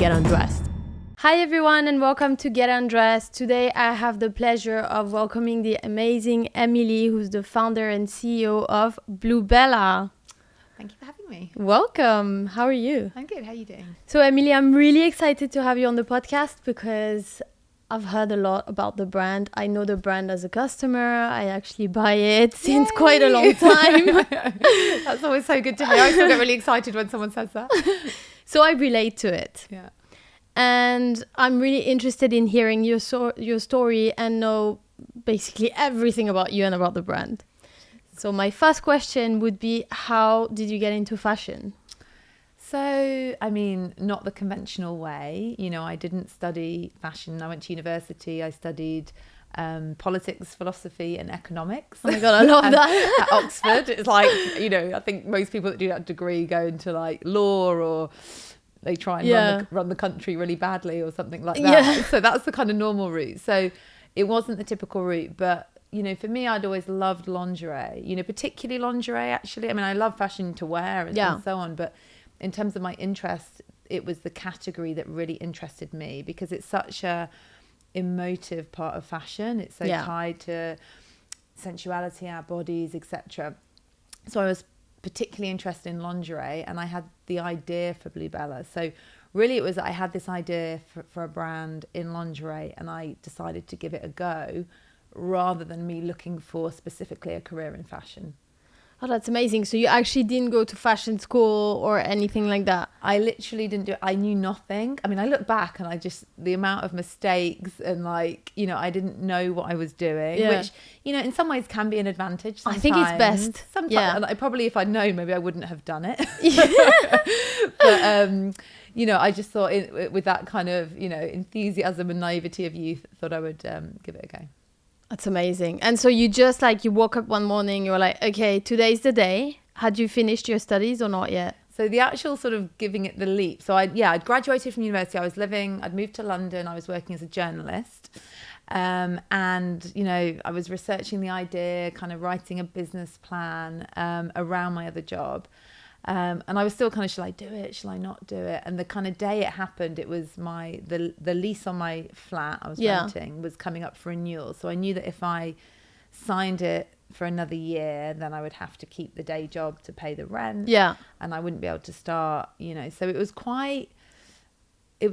Get Undressed. Hi everyone and welcome to Get Undressed. Today I have the pleasure of welcoming the amazing Emily, who's the founder and CEO of Bluebella. Thank you for having me. Welcome. How are you? I'm good. How are you doing? So Emily, I'm really excited to have you on the podcast because I've heard a lot about the brand. I know the brand as a customer. I actually buy it since quite a long time. That's always so good to hear. I still get really excited when someone says that. So I relate to it. Yeah. And I'm really interested in hearing your story and know basically everything about you and about the brand. So my first question would be, how did you get into fashion? So, I mean, not the conventional way. You know, I didn't study fashion. I went to university. I studied politics, philosophy and economics. Oh my God, I love that. At Oxford. It's like, you know, I think most people that do that degree go into like law or they try and run the country really badly or something like that. Yeah. So that's the kind of normal route. So it wasn't the typical route, but you know, for me, I'd always loved lingerie, you know, particularly lingerie, actually. I mean, I love fashion to wear and so on. But in terms of my interest, it was the category that really interested me because it's such a emotive part of fashion. It's so tied to sensuality, our bodies, etc. So I was particularly interested in lingerie and I had the idea for Bluebella. So really it was, I had this idea for a brand in lingerie and I decided to give it a go rather than me looking for specifically a career in fashion. Oh, that's amazing. So you actually didn't go to fashion school or anything like that? I literally didn't do it. I knew nothing. I mean, I look back and the amount of mistakes and like, you know, I didn't know what I was doing, which, you know, in some ways can be an advantage sometimes. I think it's best. Sometimes, yeah. and probably if I'd known, maybe I wouldn't have done it. But, you know, I just thought with that kind of, you know, enthusiasm and naivety of youth, thought I would give it a go. That's amazing. And so you just like, you woke up one morning, you were like, okay, today's the day. Had you finished your studies or not yet? So the actual sort of giving it the leap. So I'd graduated from university. I'd moved to London. I was working as a journalist. And, you know, I was researching the idea, kind of writing a business plan around my other job. And I was still kind of, shall I do it? Shall I not do it? And the kind of day it happened, it was the lease on my flat I was renting was coming up for renewal. So I knew that if I signed it for another year, then I would have to keep the day job to pay the rent. Yeah. And I wouldn't be able to start, you know. So it was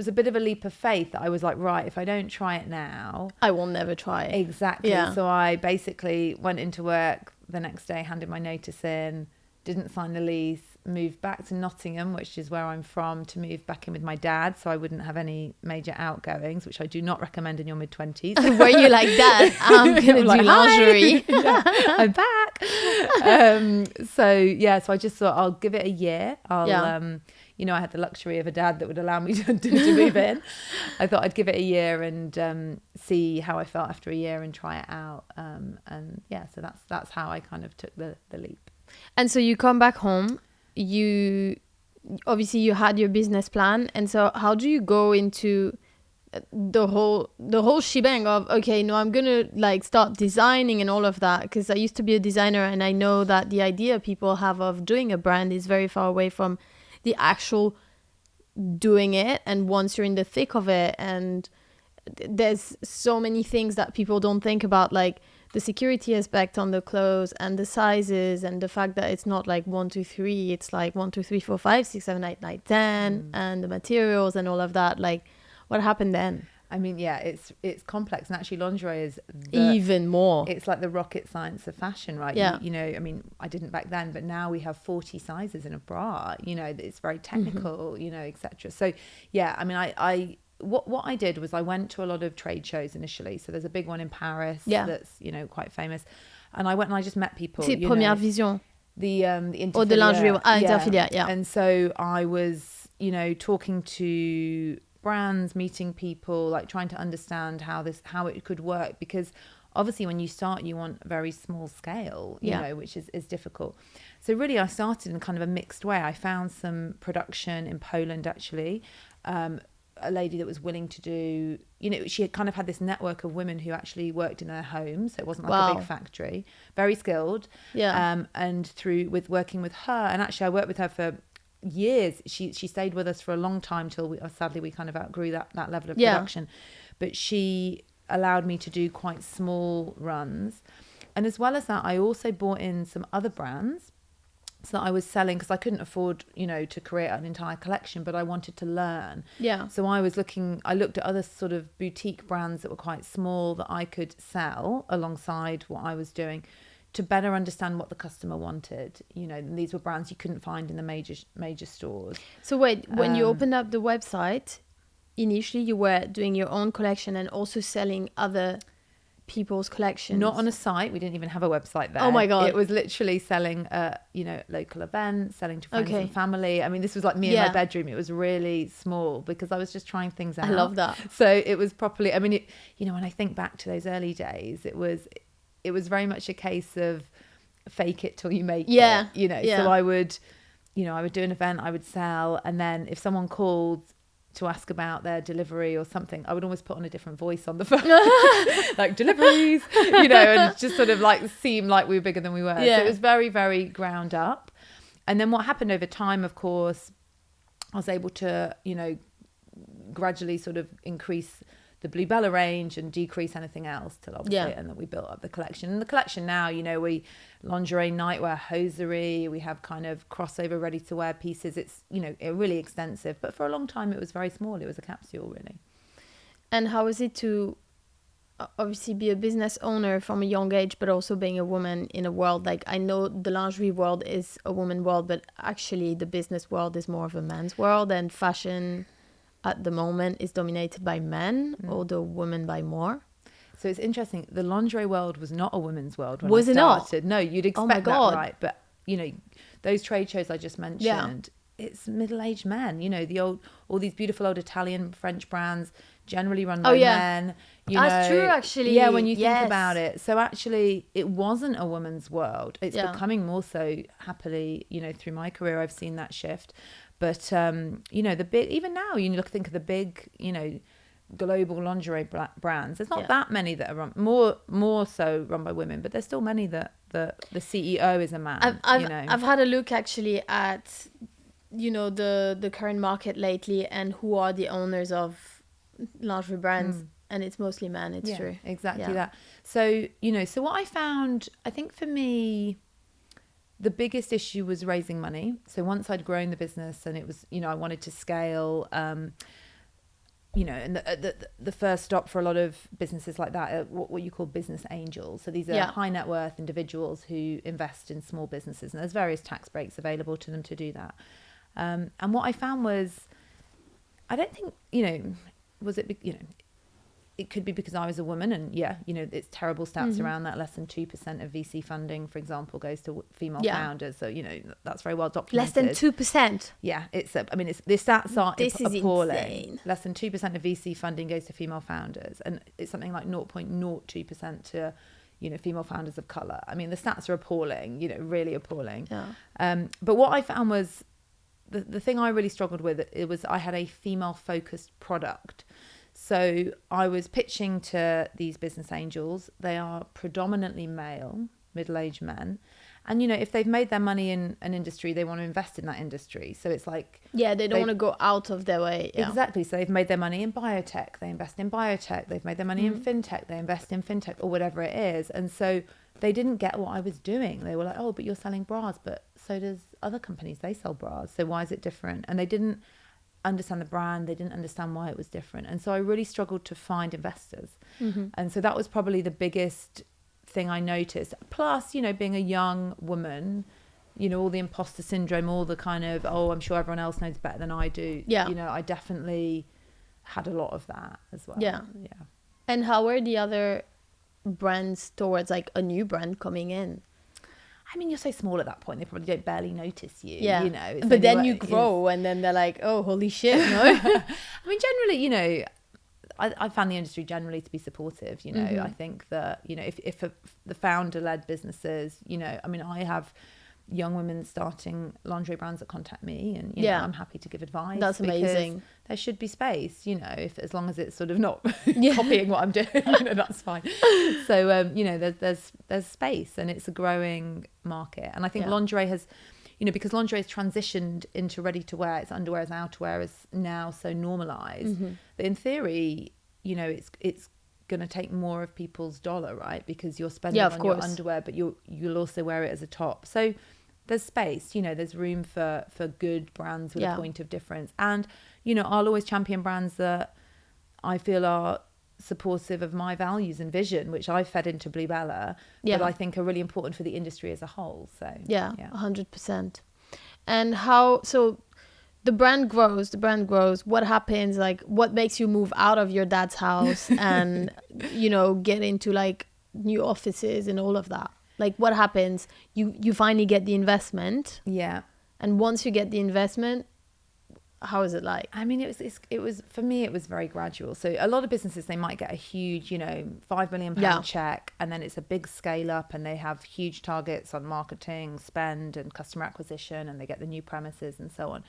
a bit of a leap of faith that I was like, right, if I don't try it now, I will never try it. Exactly. Yeah. So I basically went into work the next day, handed my notice in, didn't sign the lease, moved back to Nottingham, which is where I'm from, to move back in with my dad so I wouldn't have any major outgoings, which I do not recommend in your mid-20s. Were you like that? I'm going to do lingerie. I'm back. So I just thought I'll give it a year. You know, I had the luxury of a dad that would allow me to move in. I thought I'd give it a year and see how I felt after a year and try it out. So that's how I kind of took the leap. And so you come back home, you had your business plan. And so how do you go into the whole shebang of, okay, no, I'm going to like start designing and all of that? Because I used to be a designer and I know that the idea people have of doing a brand is very far away from the actual doing it. And once you're in the thick of it, and there's so many things that people don't think about, like the security aspect on the clothes and the sizes and the fact that it's not like 1, 2, 3, it's like 1, 2, 3, 4, 5, 6, 7, 8, 9, 10 and the materials and all of that. Like, what happened then? I mean, yeah, it's complex, and actually lingerie is even more. It's like the rocket science of fashion, right? Yeah. You know, I mean, I didn't back then, but now we have 40 sizes in a bra. You know, it's very technical, you know, etc. So, yeah, I mean, what I did was I went to a lot of trade shows initially. So there's a big one in Paris that's, you know, quite famous, and I went and I just met people. C'est Première Vision. The Interfilière. Or the lingerie. Interfilière, yeah. And so I was, you know, talking to brands, meeting people, like trying to understand how it could work, because obviously when you start you want a very small scale, you know, which is difficult. So really I started in kind of a mixed way. I found some production in Poland actually, a lady that was willing to do, you know, she had kind of had this network of women who actually worked in their homes, so it wasn't like a big factory, very skilled. And with working with her, and actually I worked with her for years. She stayed with us for a long time till sadly we kind of outgrew that level of production. But she allowed me to do quite small runs. And as well as that, I also bought in some other brands so that I was selling, because I couldn't afford, to create an entire collection, but I wanted to learn. Yeah. So I looked at other sort of boutique brands that were quite small that I could sell alongside what I was doing to better understand what the customer wanted. And these were brands you couldn't find in the major stores. So wait, when you opened up the website, initially you were doing your own collection and also selling other people's collections? Not on a site. We didn't even have a website there. Oh my God. It was literally selling, local events, selling to friends and family. I mean, this was like me in my bedroom. It was really small because I was just trying things out. I love that. So it was properly, I mean, when I think back to those early days, it was very much a case of fake it till you make it. So I would do an event, I would sell, and then if someone called to ask about their delivery or something, I would almost put on a different voice on the phone, like deliveries, and just sort of like seem like we were bigger than we were. So it was very, very ground up. And then what happened over time, of course, I was able to, gradually sort of increase the Bluebella range and decrease anything else till obviously, and then we built up the collection. And the collection now, we lingerie, nightwear, hosiery, we have kind of crossover ready to wear pieces. It's, really extensive, but for a long time it was very small. It was a capsule really. And how is it to obviously be a business owner from a young age, but also being a woman in a world, like I know the lingerie world is a woman world, but actually the business world is more of a man's world, and fashion at the moment is dominated by men, although women by more. So it's interesting. The lingerie world was not a women's world when was I started. It not? No, you'd expect that, right? But those trade shows I just mentioned, it's middle-aged men. All these beautiful old Italian, French brands, generally run by men. That's true, actually. Yeah, when you think about it. So actually, it wasn't a woman's world. It's becoming more so. Happily, through my career, I've seen that shift. But, the big, even now, think of the big, global lingerie brands. There's not that many that are run, more so run by women, but there's still many that the CEO is a man. I've had a look actually at, the current market lately and who are the owners of lingerie brands. And it's mostly men, it's true. Exactly that. So, so what I found, I think for me, the biggest issue was raising money. So once I'd grown the business and it was, I wanted to scale, and the first stop for a lot of businesses like that are what you call business angels. So these are high net worth individuals who invest in small businesses, and there's various tax breaks available to them to do that. And what I found was, I don't think, it could be because I was a woman, and it's terrible stats around that. Less than 2% of VC funding, for example, goes to female founders. So that's very well documented. Less than 2%. Yeah, the stats are appalling. Insane. Less than 2% of VC funding goes to female founders, and it's something like 0.02% to female founders of color. I mean, the stats are appalling. Really appalling. Yeah. But what I found was the thing I really struggled with. It was I had a female focused product. So I was pitching to these business angels. They are predominantly male, middle-aged men. And, if they've made their money in an industry, they want to invest in that industry. So it's like... Yeah, they don't want to go out of their way. Yeah. Exactly. So they've made their money in biotech. They invest in biotech. They've made their money in fintech. They invest in fintech or whatever it is. And so they didn't get what I was doing. They were like, oh, but you're selling bras. But so does other companies. They sell bras. So why is it different? And they didn't understand the brand. They didn't understand why it was different. And so I really struggled to find investors. And so that was probably the biggest thing I noticed. Plus, being a young woman, all the imposter syndrome, all the kind of, I'm sure everyone else knows better than I do. Yeah. I definitely had a lot of that as well. Yeah. Yeah. And how were the other brands towards like a new brand coming in? I mean, you're so small at that point, they probably don't barely notice you, But then you grow and then they're like, oh, holy shit, no? I mean, generally, I found the industry generally to be supportive, I think that, if the founder-led businesses, I mean, I have young women starting lingerie brands that contact me, and I'm happy to give advice. That's amazing. There should be space, as long as it's sort of not copying what I'm doing, that's fine. So there's space, and it's a growing market, and I think lingerie has, because lingerie has transitioned into ready to wear, it's underwear, it's outerwear is now so normalized that in theory, it's going to take more of people's dollar, right? Because you're spending on your underwear, but you'll also wear it as a top. So there's space, there's room for good brands with a point of difference. And, I'll always champion brands that I feel are supportive of my values and vision, which I fed into Bluebella, but I think are really important for the industry as a whole. So 100%. And so the brand grows, what happens, like what makes you move out of your dad's house and get into like new offices and all of that? Like what happens? You finally get the investment, and once you get the investment, how is it like? I mean, it was for me, it was very gradual. So a lot of businesses, they might get a huge, £5 million check, and then it's a big scale up, and they have huge targets on marketing spend and customer acquisition, and they get the new premises and so on.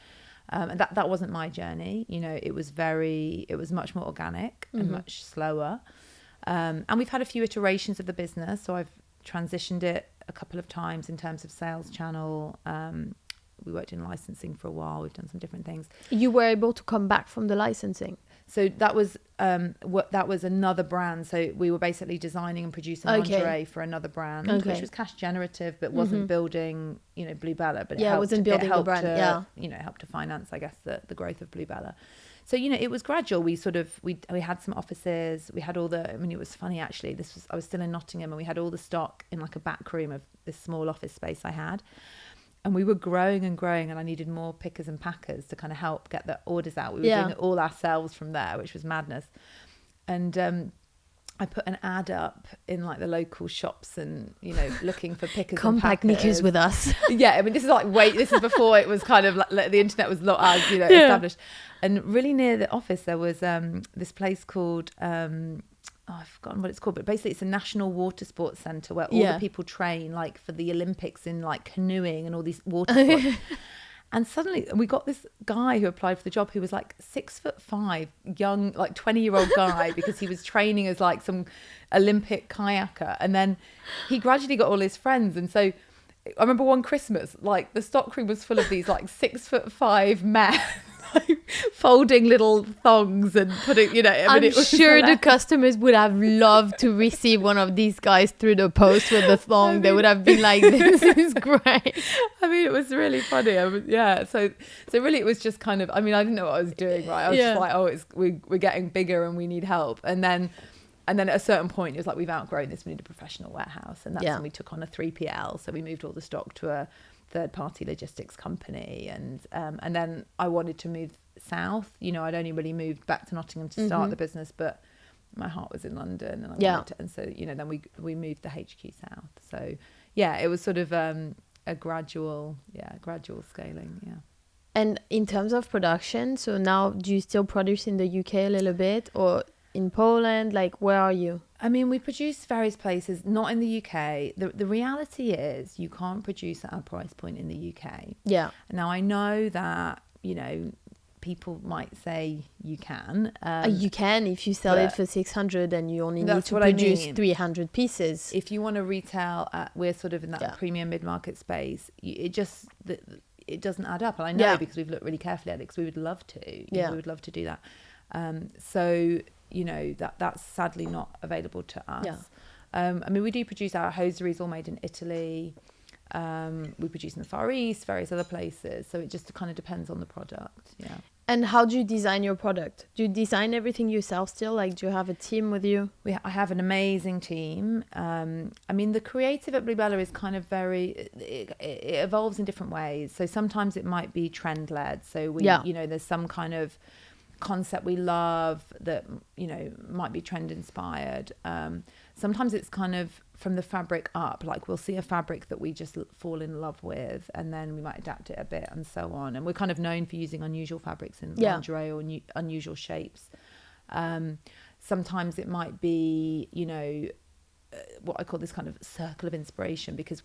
And that wasn't my journey. It was much more organic and much slower. And we've had a few iterations of the business. So I've transitioned it a couple of times in terms of sales channel. We worked in licensing for a while. We've done some different things. You were able to come back from the licensing. So that was another brand. So we were basically designing and producing lingerie for another brand, which was cash generative, but wasn't building, Bluebella. But it wasn't building the brand. It helped to finance, I guess, the growth of Bluebella. So it was gradual. We had some offices. We had all the. I mean, it was funny actually. I was still in Nottingham, and we had all the stock in like a back room of this small office space I had. And we were growing, and I needed more pickers and packers to kind of help get the orders out. We were doing it all ourselves from there, which was madness. And I put an ad up in like the local shops and, looking for pickers and packers. Compact knickers with us. Yeah, I mean, this is before it was kind of like the internet was not as, established. And really near the office, there was this place called... I've forgotten what it's called, but basically it's a national water sports centre where all the people train like for the Olympics in like canoeing and all these water sports. And suddenly we got this guy who applied for the job who was like 6'5", young, like 20-year-old guy, because he was training as like some Olympic kayaker. And then he gradually got all his friends. And so I remember one Christmas, like the stockroom was full of these like 6'5" men. Folding little thongs and putting, I'm sure the customers would have loved to receive one of these guys through the post with the thong. They would have been like, this is great. I mean, it was really funny. So really it was just kind of, I mean, I didn't know what I was doing, right? I was just like, we're getting bigger and we need help. And then at a certain point, it was like, we've outgrown this, we need a professional warehouse. And that's when we took on a 3PL. So we moved all the stock to a third-party logistics company, and then I wanted to move south. I'd only really moved back to Nottingham to start the business, but my heart was in London, and so then we moved the HQ south. So it was sort of a gradual scaling. Yeah. And in terms of production, so now do you still produce in the UK a little bit, or in Poland? Like, where are you? I mean, we produce various places, not in the UK. The reality is you can't produce at our price point in the UK. Yeah. Now, I know that, people might say you can. You can if you sell it for 600 and you only need to produce 300 pieces. If you want to retail, we're sort of in that premium mid-market space. It doesn't add up. And I know because we've looked really carefully at it, because we would love to. We would love to do that. So... that's sadly not available to us. I mean, we do produce our hosieries all made in Italy. We produce in the Far East, various other places. So it just kind of depends on the product. Yeah. And how do you design your product? Do you design everything yourself still? Like, do you have a team with you? I have an amazing team. I mean, the creative at Bluebella is kind of it evolves in different ways. So sometimes it might be trend led. So there's some kind of concept we love that might be trend inspired. Sometimes it's kind of from the fabric up, like we'll see a fabric that we just fall in love with, and then we might adapt it a bit and so on. And we're kind of known for using unusual fabrics in lingerie or unusual shapes. Sometimes it might be what I call this kind of circle of inspiration, because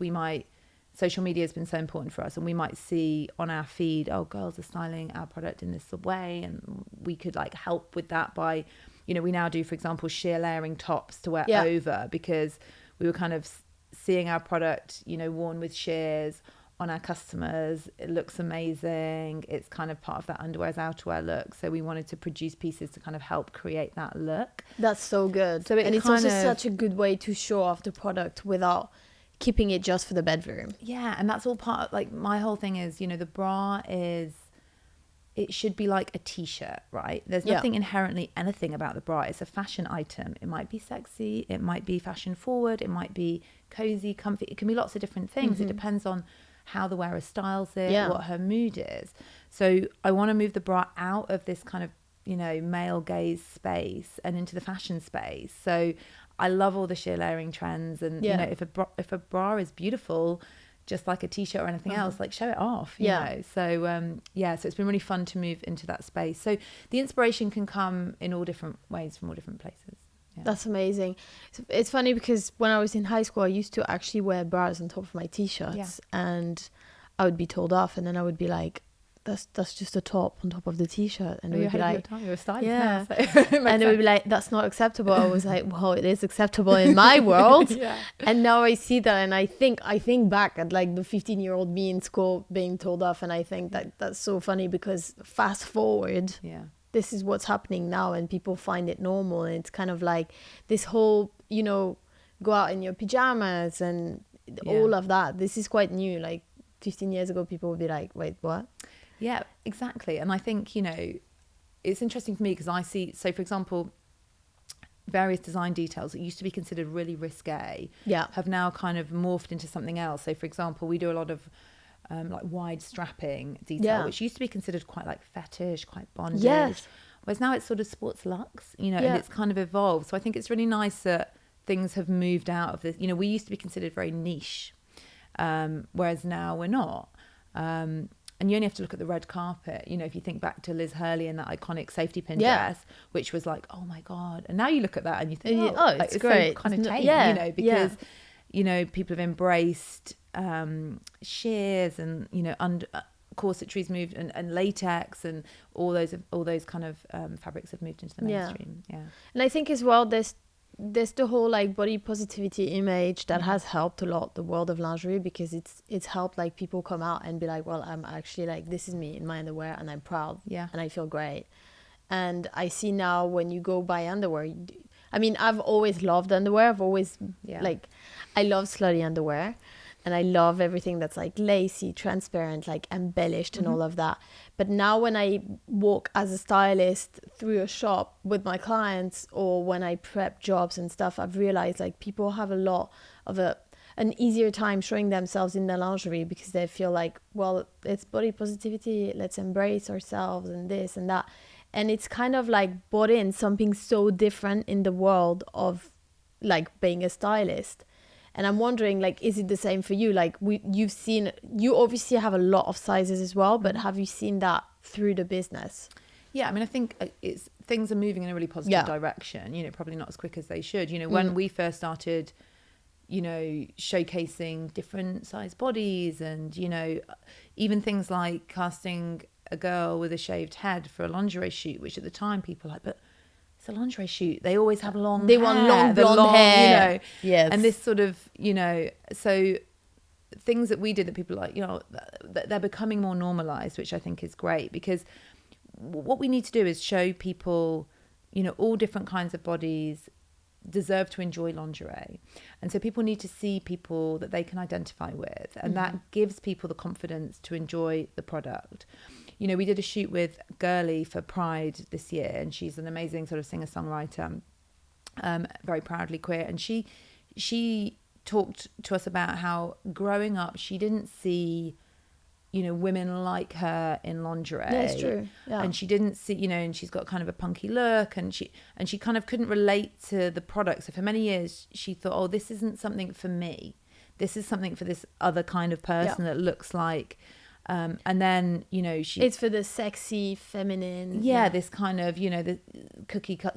social media has been so important for us, and we might see on our feed, girls are styling our product in this way, and we could like help with that by, we now do, for example, sheer layering tops to wear over, because we were kind of seeing our product, worn with sheers on our customers. It looks amazing. It's kind of part of that underwear as outerwear look. So we wanted to produce pieces to kind of help create that look. That's so good. So and it's also such a good way to show off the product without keeping it just for the bedroom. Yeah, and that's all part of, like, my whole thing is, the bra is, it should be like a t-shirt, right? There's nothing inherently anything about the bra. It's a fashion item. It might be sexy, it might be fashion forward, it might be cozy, comfy. It can be lots of different things. It depends on how the wearer styles it, what her mood is. So I want to move the bra out of this kind of, male gaze space and into the fashion space. So I love all the sheer layering trends, and if a bra is beautiful, just like a t-shirt or anything else, like, show it off, you know. So so it's been really fun to move into that space. So the inspiration can come in all different ways from all different places. Yeah. That's amazing. It's funny because when I was in high school, I used to actually wear bras on top of my t-shirts, and I would be told off, and then I would be like, that's just a top on top of the t-shirt, and it would be like, you're a stylist now, so and it would be like, that's not acceptable. I was like, well, it is acceptable in my world. And now I see that, and I think back at like the 15-year-old me in school being told off, and I think that's so funny, because fast forward, this is what's happening now, and people find it normal, and it's kind of like this whole, go out in your pajamas and all of that. This is quite new. Like 15 years ago, people would be like, wait, what? Yeah, exactly. And I think, it's interesting for me because I see, so for example, various design details that used to be considered really risque have now kind of morphed into something else. So for example, we do a lot of like wide strapping detail, which used to be considered quite like fetish, quite bondage. Whereas now it's sort of sports luxe, and it's kind of evolved. So I think it's really nice that things have moved out of this. We used to be considered very niche, whereas now we're not. And you only have to look at the red carpet. If you think back to Liz Hurley in that iconic safety pin dress, which was like, oh my God. And now you look at that and you think, it's great. So kind of tame, because, people have embraced sheers and, corsetries moved, and latex, and all those kind of fabrics have moved into the mainstream. And I think as well, there's the whole like body positivity image that has helped a lot the world of lingerie, because it's helped like people come out and be like, well, I'm actually like, this is me in my underwear, and I'm proud, and I feel great. And I see now when you go buy underwear, I mean, I've always loved underwear. I've always like, I love slutty underwear, and I love everything that's like lacy, transparent, like embellished and all of that. But now when I walk as a stylist through a shop with my clients, or when I prep jobs and stuff, I've realized like people have a lot of an easier time showing themselves in their lingerie, because they feel like, well, it's body positivity, let's embrace ourselves and this and that. And it's kind of like brought in something so different in the world of like being a stylist. And I'm wondering, like, is it the same for you? Like, you obviously have a lot of sizes as well, but have you seen that through the business? Yeah, I mean, I think things are moving in a really positive direction, probably not as quick as they should. When we first started, showcasing different size bodies, and, even things like casting a girl with a shaved head for a lingerie shoot, which at the time people were like, but it's a lingerie shoot, they always have long hair. Want long blonde hair. Yes. And this sort of, so things that we did that people like, they're becoming more normalized, which I think is great, because what we need to do is show people, all different kinds of bodies deserve to enjoy lingerie. And so people need to see people that they can identify with, and that gives people the confidence to enjoy the product. We did a shoot with Girly for Pride this year, and she's an amazing sort of singer-songwriter, very proudly queer. And she talked to us about how growing up, she didn't see, women like her in lingerie. That's true. Yeah. And she didn't see, and she's got kind of a punky look, and she kind of couldn't relate to the product. So for many years, she thought, oh, this isn't something for me. This is something for this other kind of person that looks like... and then, it's for the sexy, feminine. This kind of, the cookie cut,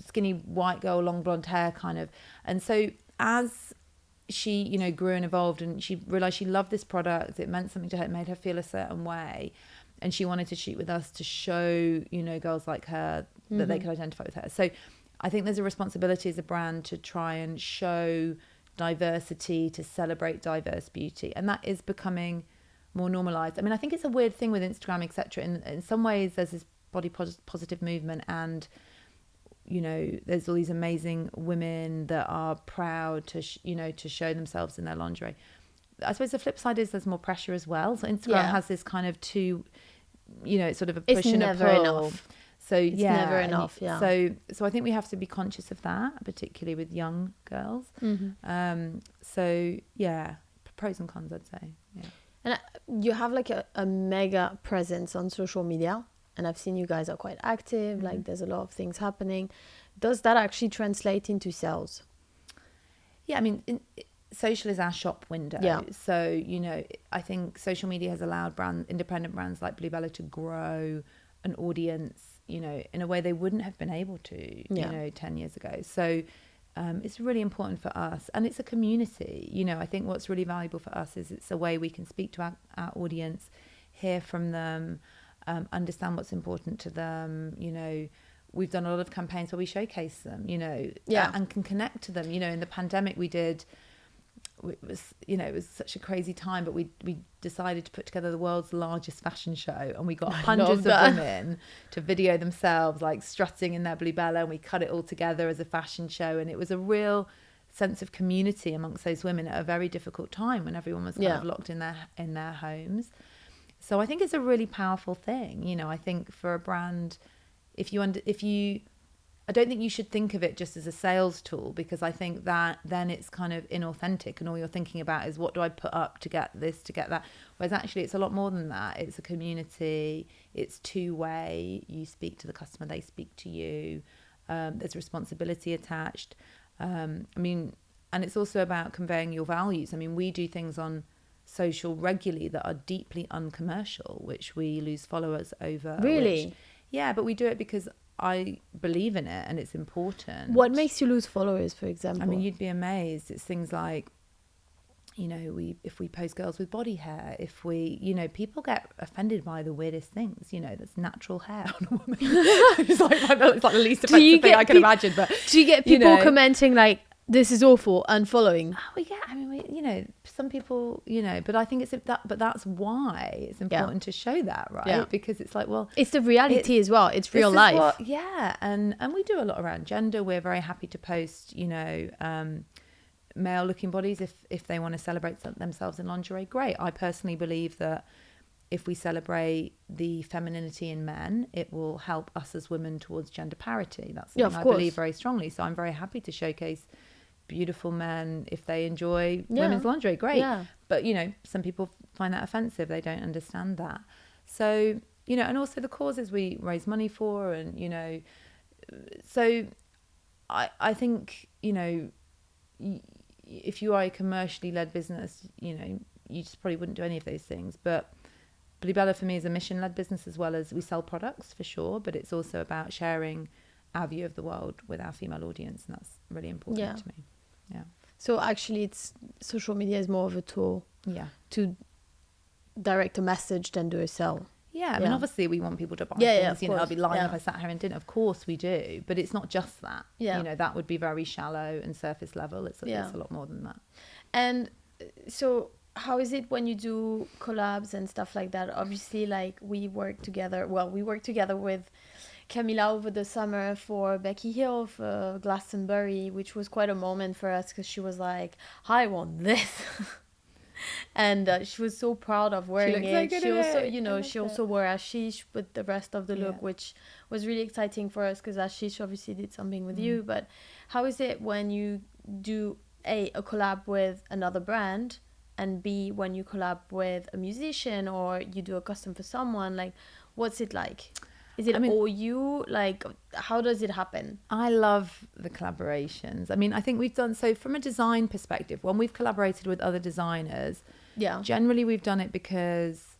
skinny white girl, long blonde hair kind of. And so as she, grew and evolved, and she realized she loved this product, it meant something to her, it made her feel a certain way. And she wanted to shoot with us to show, girls like her that they could identify with her. So I think there's a responsibility as a brand to try and show diversity, to celebrate diverse beauty. And that is becoming more normalized. I mean, I think it's a weird thing with Instagram, etc. In some ways, there's this body positive movement, and you know, there's all these amazing women that are proud to to show themselves in their lingerie. I suppose the flip side is there's more pressure as well. So Instagram has this kind of two, it's sort of a push and a pull. It's never enough. So it's never enough. Yeah. So I think we have to be conscious of that, particularly with young girls. So yeah, pros and cons, I'd say. Yeah. And you have like a mega presence on social media, and I've seen you guys are quite active. Like there's a lot of things happening. Does that actually translate into sales? Yeah, I mean, social is our shop window. Yeah. So I think social media has allowed independent brands like Bluebella to grow an audience, in a way they wouldn't have been able to, 10 years ago. So it's really important for us, and it's a community. I think what's really valuable for us is it's a way we can speak to our audience, hear from them, understand what's important to them. We've done a lot of campaigns where we showcase them, and can connect to them. In the pandemic it was such a crazy time, but we decided to put together the world's largest fashion show, and we got hundreds of women to video themselves like strutting in their Bluebella, and we cut it all together as a fashion show, and it was a real sense of community amongst those women at a very difficult time when everyone was kind of locked in their homes. So I think it's a really powerful thing. I think for a brand, I don't think you should think of it just as a sales tool, because I think that then it's kind of inauthentic, and all you're thinking about is what do I put up to get this, to get that. Whereas actually it's a lot more than that. It's a community. It's two-way. You speak to the customer, they speak to you. There's responsibility attached. And it's also about conveying your values. I mean, we do things on social regularly that are deeply uncommercial, which we lose followers over. Really? Yeah, but we do it because I believe in it and it's important. What makes you lose followers, for example? I mean, you'd be amazed. It's things like, if we post girls with body hair, if we, people get offended by the weirdest things, that's natural hair on a woman. it's like the least offensive thing I can imagine. But do you get people commenting like, this is awful, unfollowing? Some people, but I think but that's why it's important to show that, right? Yeah. Because it's like, well, it's the reality as well. It's real life. And we do a lot around gender. We're very happy to post, male looking bodies if they want to celebrate themselves in lingerie. Great. I personally believe that if we celebrate the femininity in men, it will help us as women towards gender parity. That's something I believe very strongly. So I'm very happy to showcase beautiful men if they enjoy women's lingerie. Great. But some people find that offensive. They don't understand that. So and also the causes we raise money for, and so I think if you are a commercially led business, you just probably wouldn't do any of those things. But Bluebella for me is a mission led business, as well as we sell products for sure, but it's also about sharing our view of the world with our female audience, and that's really important to me. Yeah. So actually social media is more of a tool to direct a message than do a sell. Yeah, I mean, obviously we want people to buy things. I'll be lying if I sat here and didn't. Of course we do, but it's not just that. Yeah. That would be very shallow and surface level. It's a lot more than that. And so how is it when you do collabs and stuff like that? Obviously, like we work together with Camilla over the summer for Becky Hill for Glastonbury, which was quite a moment for us because she was like, I want this. And she was so proud of wearing it. She also, she also wore Ashish with the rest of the look, which was really exciting for us because Ashish obviously did something with you. But how is it when you do a collab with another brand, and B, when you collab with a musician or you do a custom for someone? Like, what's it like? Is it all you? Like, how does it happen? I love the collaborations. I mean, I think we've done, so from a design perspective, when we've collaborated with other designers, generally we've done it because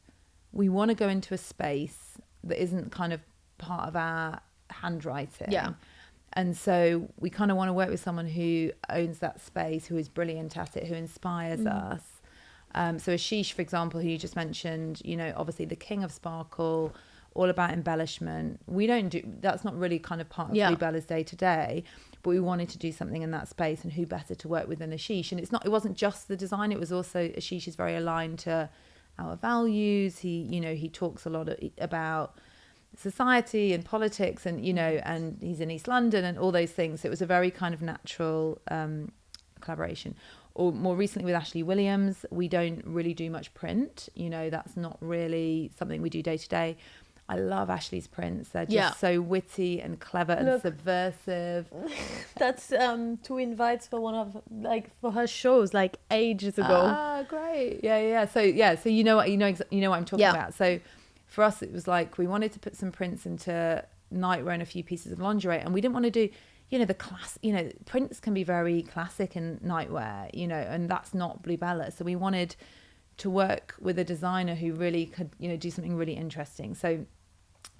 we want to go into a space that isn't kind of part of our handwriting. Yeah. And so we kind of want to work with someone who owns that space, who is brilliant at it, who inspires us. So Ashish, for example, who you just mentioned, obviously the king of sparkle, all about embellishment. We don't do, that's not really kind of part of Bluebella's day to day, but we wanted to do something in that space, and who better to work with than Ashish? And it wasn't just the design, it was also, Ashish is very aligned to our values. He talks a lot about society and politics, and and he's in East London and all those things. So it was a very kind of natural collaboration. Or more recently with Ashley Williams, we don't really do much print. That's not really something we do day to day. I love Ashley's prints. They're just so witty and clever and subversive. That's 2 invites for one of for her shows ages ago. Ah, great. Yeah. So you know what I'm talking about. So for us, it was we wanted to put some prints into nightwear and a few pieces of lingerie, and we didn't want to do the class. Prints can be very classic in nightwear. And that's not Bluebella. So we wanted to work with a designer who really could do something really interesting. So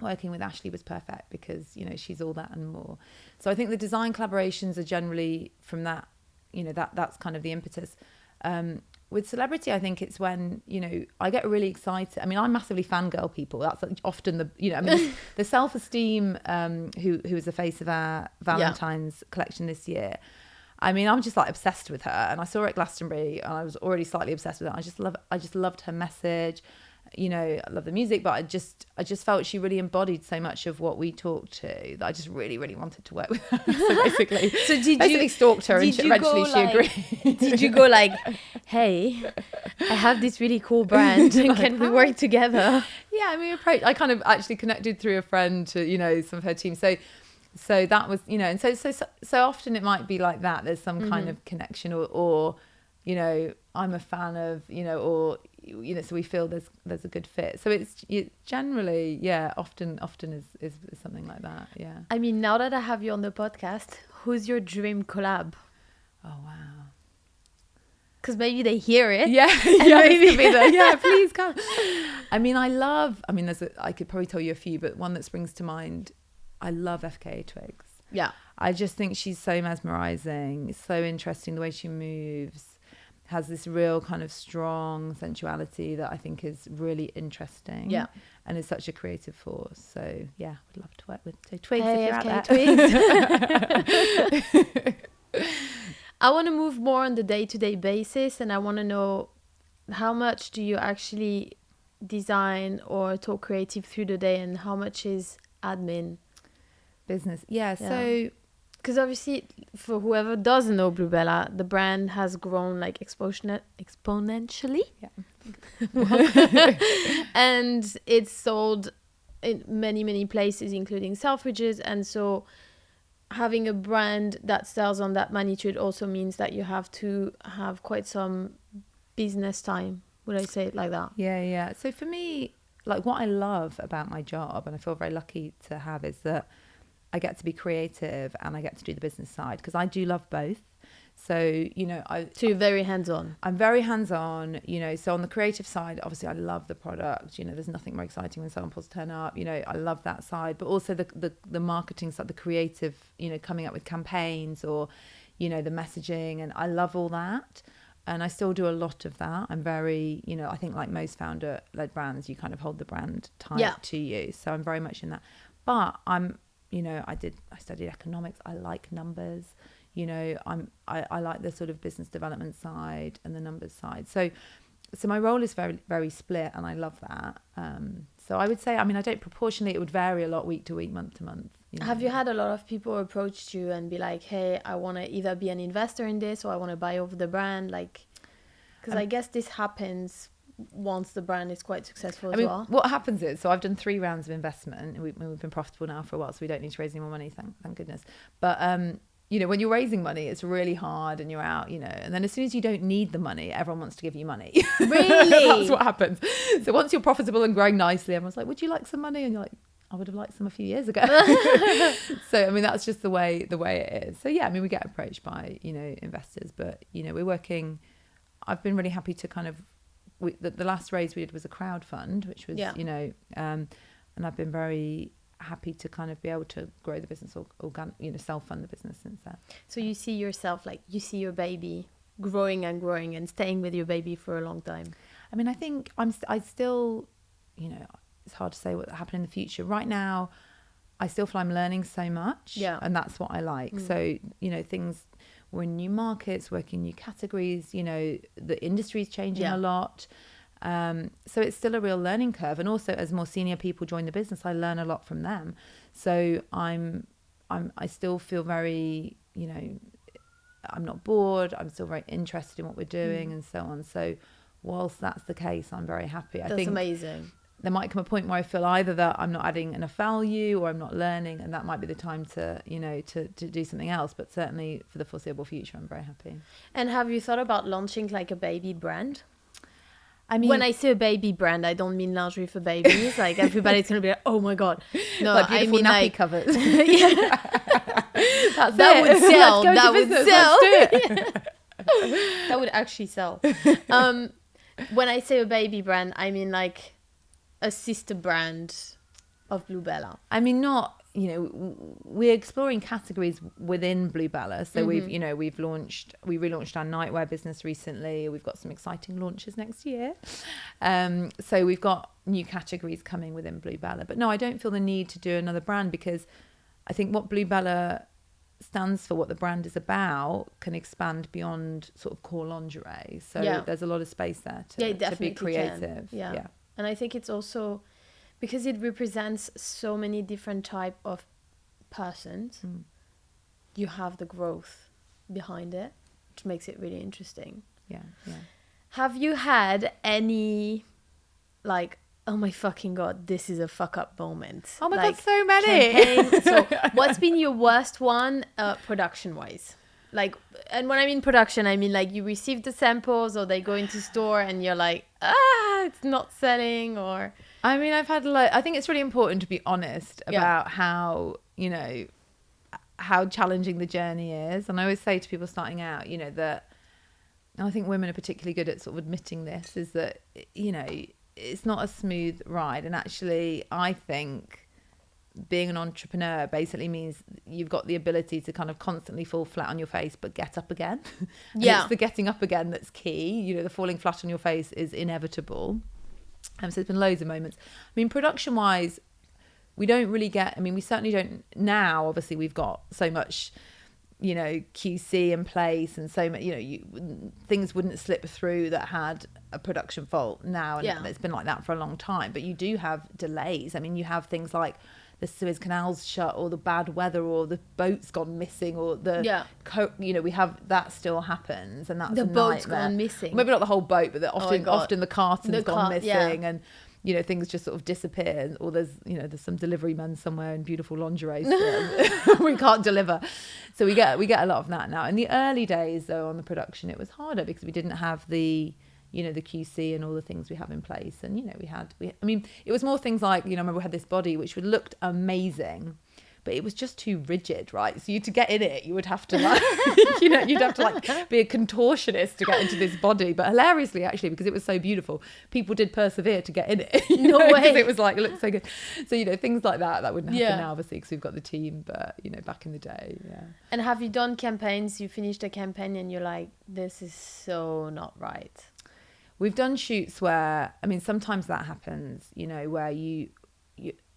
working with Ashley was perfect because she's all that and more. So I think the design collaborations are generally from that. That's kind of the impetus. With celebrity, I think it's when I get really excited. I mean, I'm massively fangirl people. That's often the self-esteem who is the face of our Valentine's collection this year. I mean, I'm just obsessed with her, and I saw her at Glastonbury, and I was already slightly obsessed with her. I just loved her message. I love the music, but I just felt she really embodied so much of what we talked to that I just really, really wanted to work with her. So basically, stalked her, and eventually she agreed. Did you go hey, I have this really cool brand, can we work together? Yeah, I mean, I kind of actually connected through a friend to some of her team. So that was and so often it might be like that. There's some kind of connection, or I'm a fan of or so we feel there's a good fit. So it's generally often is something like that. Yeah. I mean, now that I have you on the podcast, who's your dream collab? Oh wow. Because maybe they hear it. Yeah. Yeah, please come. I mean, I could probably tell you a few, but one that springs to mind, I love FKA Twigs. Yeah. I just think she's so mesmerizing, so interesting the way she moves, has this real kind of strong sensuality that I think is really interesting. Yeah. And is such a creative force. So yeah, would love to work with Twigs if you're out there. Twigs. I want to move more on the day-to-day basis, and I want to know how much do you actually design or talk creative through the day, and how much is admin? Business. Yeah. So because obviously for whoever doesn't know Bluebella, the brand has grown exponentially. Yeah. And it's sold in many places, including Selfridges. And so having a brand that sells on that magnitude also means that you have to have quite some business time. Would I say it like that? Yeah. So for me, what I love about my job, and I feel very lucky to have, is that I get to be creative and I get to do the business side, because I do love both. So, So you're very hands-on. I'm very hands-on, so on the creative side, obviously I love the product. There's nothing more exciting when samples turn up. I love that side, but also the marketing side, the creative, coming up with campaigns or, the messaging, and I love all that. And I still do a lot of that. I'm very, I think like most founder-led brands, you kind of hold the brand tight to you. So I'm very much in that. But I'm, I studied economics. I like numbers. I like the sort of business development side and the numbers side. So my role is very, very split, and I love that. So I would say, I don't proportionally, it would vary a lot week to week, month to month. Have you had a lot of people approach you and be like, hey, I want to either be an investor in this, or I want to buy over the brand? Because I guess this happens once the brand is quite successful as well. What happens is, so I've done 3 rounds of investment, and we've been profitable now for a while, so we don't need to raise any more money, thank goodness. But when you're raising money, it's really hard, and you're out, and then as soon as you don't need the money, everyone wants to give you money. Really? That's what happens. So once you're profitable and growing nicely, everyone's like, would you like some money? And you're like, I would have liked some a few years ago. So that's just the way it is. So yeah, we get approached by investors, but we're working. I've been really happy to kind of, the last raise we did was a crowd fund, which was and I've been very happy to kind of be able to grow the business or self-fund the business since then. So you see yourself, you see your baby growing and growing and staying with your baby for a long time. I think I still, it's hard to say what will happen in the future. Right now, I still feel I'm learning so much, and that's what I like. So, things, we're in new markets, working new categories, the industry's changing a lot. So it's still a real learning curve. And also as more senior people join the business, I learn a lot from them. So I still feel very, you know, I'm not bored. I'm still very interested in what we're doing and so on. So whilst that's the case, I'm very happy. I think amazing. There might come a point where I feel either that I'm not adding enough value or I'm not learning, and that might be the time to, you know, to do something else. But certainly for the foreseeable future, I'm very happy. And have you thought about launching like a baby brand? I mean, when I say a baby brand, I don't mean lingerie for babies. Like everybody's gonna be like, "Oh my god!" No, like beautiful I mean nappy like covers. that would sell. That would sell. Yeah. That would actually sell. When I say a baby brand, I mean like a sister brand of Bluebella. I mean, not, you know, we're exploring categories within Bluebella. So we relaunched our nightwear business recently. We've got some exciting launches next year. So we've got new categories coming within Bluebella. But no, I don't feel the need to do another brand, because I think what Bluebella stands for, what the brand is about, can expand beyond sort of core lingerie. So there's a lot of space there to be creative. Yeah. And I think it's also because it represents so many different type of persons. You have the growth behind it, which makes it really interesting. Yeah. Have you had any like, oh my fucking god, this is a fuck up moment? Oh my like, god, so many. So what's been your worst one production wise? Like, and when I mean production, I mean like you receive the samples or they go into store and you're like, it's not selling. Or I mean, I've had I think it's really important to be honest about how, you know, how challenging the journey is. And I always say to people starting out, you know, that, and I think women are particularly good at sort of admitting this, is that, you know, it's not a smooth ride. And actually, I think being an entrepreneur basically means you've got the ability to kind of constantly fall flat on your face but get up again. It's the getting up again that's key. You know, the falling flat on your face is inevitable. So there's been loads of moments. I mean, production wise, we don't really get, I mean, we certainly don't now. Obviously we've got so much, you know, QC in place, and so much, you know, things wouldn't slip through that had a production fault now, and it's been like that for a long time. But you do have delays. I mean, you have things like the Suez Canal's shut, or the bad weather, or the boat's gone missing, or the you know, we have that still happens, and that's the a boat's nightmare. Gone missing. Maybe not the whole boat, but often the carton's gone missing, and you know, things just sort of disappear, or there's, you know, there's some delivery man somewhere in beautiful lingerie we can't deliver. So we get a lot of that now. In the early days though, on the production, it was harder because we didn't have the, you know, the QC and all the things we have in place. And, you know, I mean, it was more things like, you know, I remember we had this body which looked amazing, but it was just too rigid, right? So to get in it, you would have to like, you know, you'd have to like be a contortionist to get into this body. But hilariously, actually, because it was so beautiful, people did persevere to get in it. No way. Because it was like, it looked so good. So, you know, things like that wouldn't happen now, obviously, because we've got the team. But, you know, back in the day, And have you done campaigns? You finished a campaign and you're like, this is so not right. We've done shoots where, I mean, sometimes that happens, you know, where you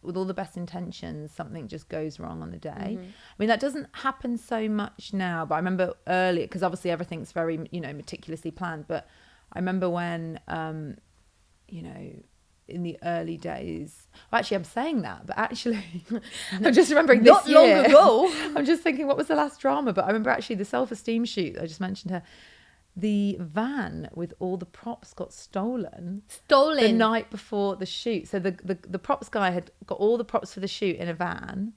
with all the best intentions, something just goes wrong on the day. I mean, that doesn't happen so much now, but I remember earlier, because obviously everything's very, you know, meticulously planned. But I remember when, you know, in the early days, well, actually I'm saying that, but actually I'm just remembering this year. Not long ago. I'm just thinking, what was the last drama? But I remember actually the self-esteem shoot, I just mentioned her. The van with all the props got stolen the night before the shoot. So the props guy had got all the props for the shoot in a van,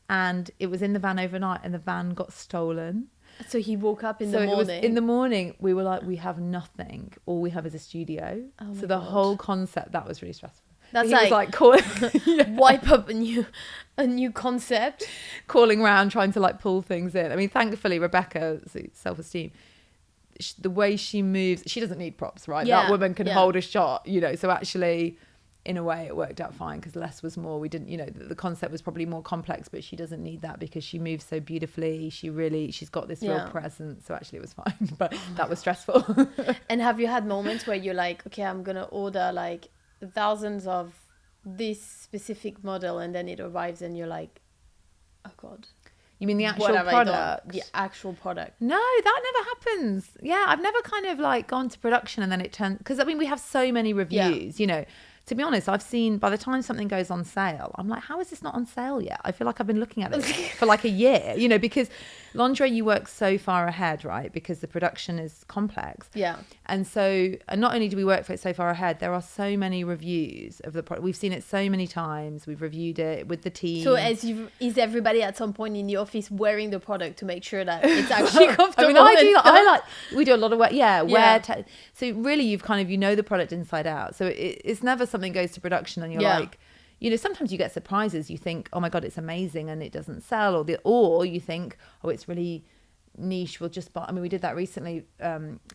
and it was in the van overnight, and the van got stolen. So he woke up in the morning. In the morning, we were like, we have nothing. All we have is a studio. So the whole concept, that was really stressful. That's like wipe up a new concept. Calling around, trying to like pull things in. I mean, thankfully, Rebecca, self-esteem, the way she moves, she doesn't need props, right? That woman can hold a shot, you know. So actually, in a way, it worked out fine, because less was more. We didn't, you know, the concept was probably more complex, but she doesn't need that because she moves so beautifully. She's got this real presence. So actually, it was fine, but that was stressful. And have you had moments where you're like, okay, I'm gonna order like thousands of this specific model, and then it arrives, and you're like, oh god. You mean the actual what have I done? product? The actual product. No, that never happens. Yeah, I've never kind of like gone to production and then it turns, because I mean we have so many reviews, you know. To be honest, I've seen, by the time something goes on sale, I'm like, how is this not on sale yet? I feel like I've been looking at it for like a year, you know, because lingerie, you work so far ahead, right? Because the production is complex. Yeah. And so, and not only do we work for it so far ahead, there are so many reviews of the product. We've seen it so many times. We've reviewed it with the team. So is everybody at some point in the office wearing the product to make sure that it's actually comfortable? We do a lot of work. Yeah. So really you've kind of, you know, the product inside out. So it's never something goes to production and you're like, you know, sometimes you get surprises. You think, oh my God, it's amazing, and it doesn't sell, or you think, oh, it's really niche, we'll just buy. I mean, we did that recently.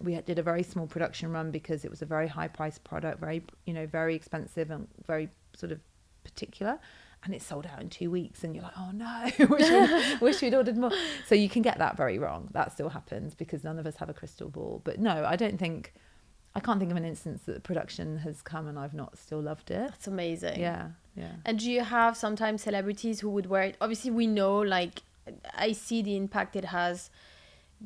We did a very small production run because it was a very high priced product, very, you know, very expensive and very sort of particular, and it sold out in 2 weeks, and you're like, oh no, wish we'd ordered more. So you can get that very wrong. That still happens because none of us have a crystal ball. But no, I can't think of an instance that the production has come and I've not still loved it. That's amazing. Yeah. And do you have sometimes celebrities who would wear it? Obviously, we know, like, I see the impact it has.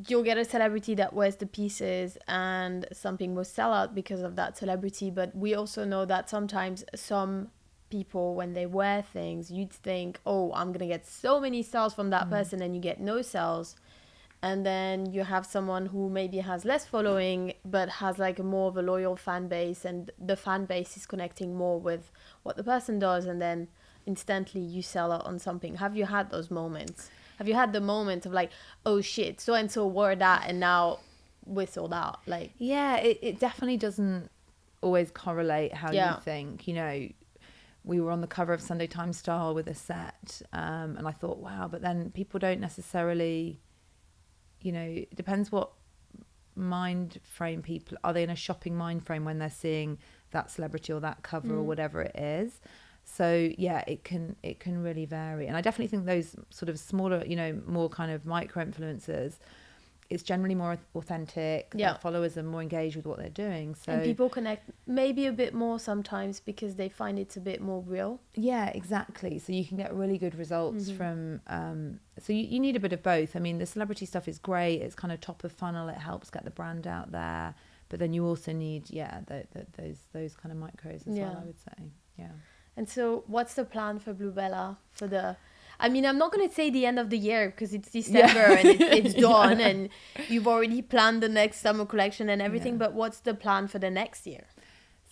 You'll get a celebrity that wears the pieces and something will sell out because of that celebrity. But we also know that sometimes some people, when they wear things, you'd think, oh, I'm going to get so many sales from that person, and you get no sales. And then you have someone who maybe has less following but has like a more of a loyal fan base, and the fan base is connecting more with what the person does, and then instantly you sell out on something. Have you had those moments? Have you had the moment of like, oh shit, so and so wore that and now we're sold out? Like, yeah, it definitely doesn't always correlate how you think. You know, we were on the cover of Sunday Times Style with a set, and I thought, wow, but then people don't necessarily, you know, it depends what mind frame people are. They in a shopping mind frame when they're seeing that celebrity or that cover or whatever it is? So yeah, it can really vary. And I definitely think those sort of smaller, you know, more kind of micro influencers, it's generally more authentic. Their followers are more engaged with what they're doing. So, and people connect maybe a bit more sometimes because they find it's a bit more real. Yeah, exactly. So you can get really good results from, so you need a bit of both. I mean, the celebrity stuff is great. It's kind of top of funnel. It helps get the brand out there. But then you also need, those kind of micros as well, I would say. Yeah. And so what's the plan for Bluebella for the... I mean, I'm not going to say the end of the year because it's December and it's done and you've already planned the next summer collection and everything. But what's the plan for the next year?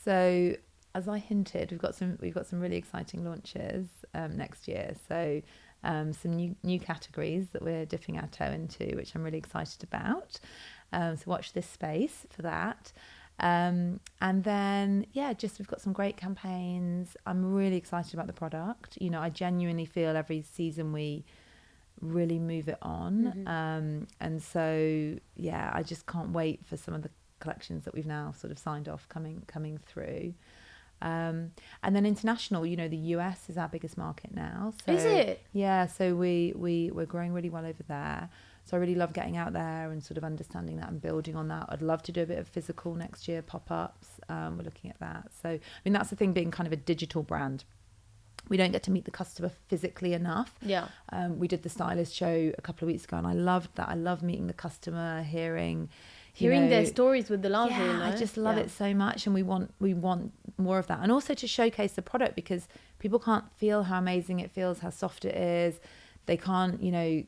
So, as I hinted, we've got some really exciting launches next year. So, some new categories that we're dipping our toe into, which I'm really excited about. So watch this space for that. And then, we've got some great campaigns. I'm really excited about the product. You know, I genuinely feel every season we really move it on. And so, I just can't wait for some of the collections that we've now sort of signed off coming through. And then international, you know, the US is our biggest market now. So, is it? Yeah. So we're growing really well over there. So I really love getting out there and sort of understanding that and building on that. I'd love to do a bit of physical next year, pop-ups. We're looking at that. So, I mean, that's the thing, being kind of a digital brand. We don't get to meet the customer physically enough. Yeah. We did the stylist show a couple of weeks ago and I loved that. I love meeting the customer, hearing their stories with the lingerie. Yeah, I just love it so much, and we want more of that. And also to showcase the product, because people can't feel how amazing it feels, how soft it is. They can't, you know,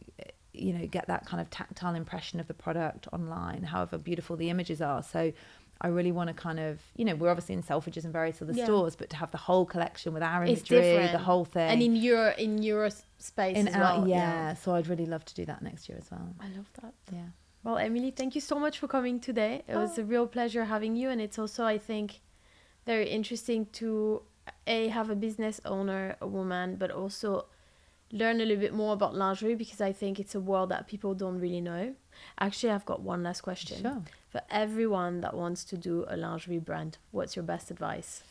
get that kind of tactile impression of the product online, however beautiful the images are. So I really want to kind of, you know, we're obviously in Selfridges and various other stores, but to have the whole collection with our imagery, the whole thing. And in your space as well. Yeah, so I'd really love to do that next year as well. I love that. Yeah. Well, Emily, thank you so much for coming today. It was a real pleasure having you. And it's also, I think, very interesting to, have a business owner, a woman, but also learn a little bit more about lingerie, because I think it's a world that people don't really know. Actually, I've got one last question. Sure. For everyone that wants to do a lingerie brand, what's your best advice?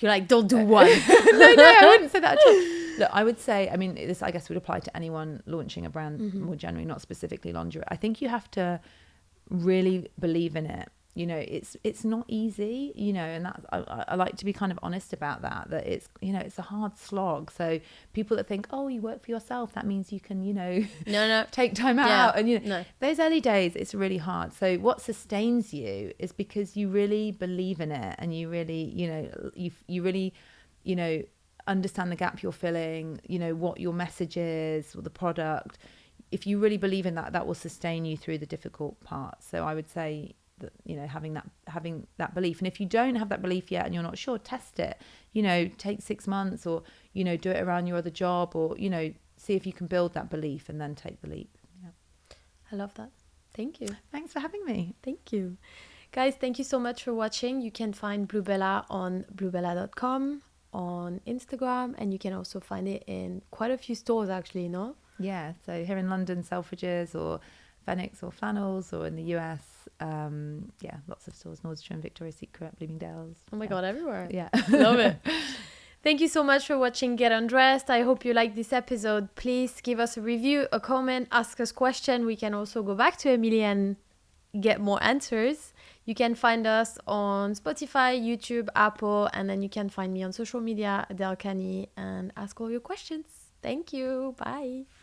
You're like, don't do one. No, I wouldn't say that at all. Look, I would say, I mean, this I guess would apply to anyone launching a brand more generally, not specifically lingerie. I think you have to really believe in it it's not easy, and that's, I like to be kind of honest about that it's, it's a hard slog. So people that think, oh, you work for yourself, that means you can, no take time out, and no. those early days, it's really hard. So what sustains you is because you really believe in it, and you really, you really, understand the gap you're filling, what your message is, or the product. If you really believe in that, that will sustain you through the difficult parts. So I would say that, having that belief. And if you don't have that belief yet and you're not sure, test it, take 6 months, or, do it around your other job, or, see if you can build that belief and then take the leap. Yeah. I love that. Thank you. Thanks for having me. Thank you. Guys, thank you so much for watching. You can find Bluebella on bluebella.com, on Instagram, and you can also find it in quite a few stores actually, no? Yeah, so here in London, Selfridges or Phoenix or Flannels, or in the US, lots of stores, Nordstrom, Victoria's Secret, Bloomingdale's. Oh my God, everywhere. Yeah. Love it. Thank you so much for watching Get Undressed. I hope you liked this episode. Please give us a review, a comment, ask us question. We can also go back to Emily and get more answers. You can find us on Spotify, YouTube, Apple, and then you can find me on social media, Adele Kani, and ask all your questions. Thank you. Bye.